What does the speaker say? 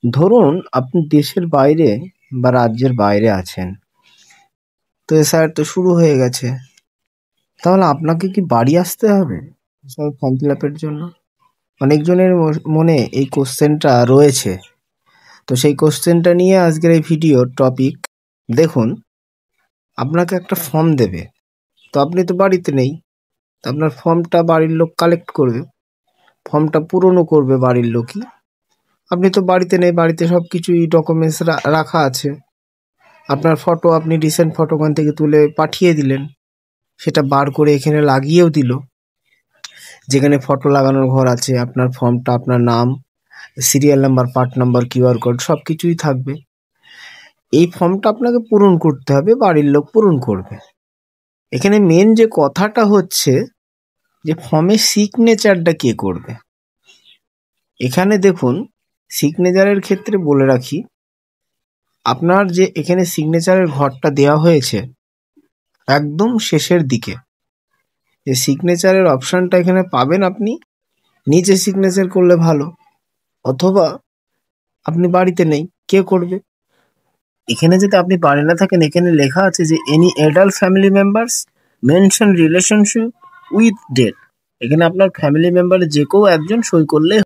ধরুন আপনি দেশের বাইরে বা রাজ্যের বাইরে আছেন, তো এসআইআর তো শুরু হয়ে গেছে। তাহলে আপনাকে কি বাড়ি আসতে হবে সব ফর্ম ফিল আপের জন্য? অনেকজনের মনে এই কোশ্চেনটা রয়েছে। তো সেই কোশ্চেনটা নিয়ে আজকের এই ভিডিওর টপিক। দেখুন, আপনাকে একটা ফর্ম দেবে, তো আপনি তো বাড়িতে নেই, তো আপনার ফর্মটা বাড়ির লোক কালেক্ট করবে, ফর্মটা পূরণও করবে বাড়ির লোকই। আপনি তো বাড়িতে নেই, বাড়িতে সব কিছুই ডকুমেন্টস রাখা আছে। আপনার ফটো, আপনি রিসেন্ট ফটো ওখান থেকে তুলে পাঠিয়ে দিলেন, সেটা বার করে এখানে লাগিয়েও দিল। যেখানে ফটো লাগানোর ঘর আছে, আপনার ফর্মটা, আপনার নাম, serial number, part number, QR code সব কিছুই থাকবে। এই ফর্মটা আপনাকে পূরণ করতে হবে, বাড়ির লোক পূরণ করবে। এখানে মেন যে কথাটা হচ্ছে যে ফর্মে সিগনেচারটা কে করবে। এখানে দেখুন, সিগনেচারের ক্ষেত্রে বলে রাখি, আপনার যে এখানে সিগনেচারের ঘরটা দেওয়া হয়েছে একদম শেষের দিকে, যে সিগনেচারের অপশানটা এখানে পাবেন, আপনি নিচে সিগনেচার করলে ভালো। অথবা আপনি বাড়িতে নেই, কে করবে? এখানে যদি আপনি বাড়ি না থাকেন, এখানে লেখা আছে যে any adult family members mention relationship with date. এখানে আপনার ফ্যামিলি মেম্বারের যে কেউ একজন সই করলে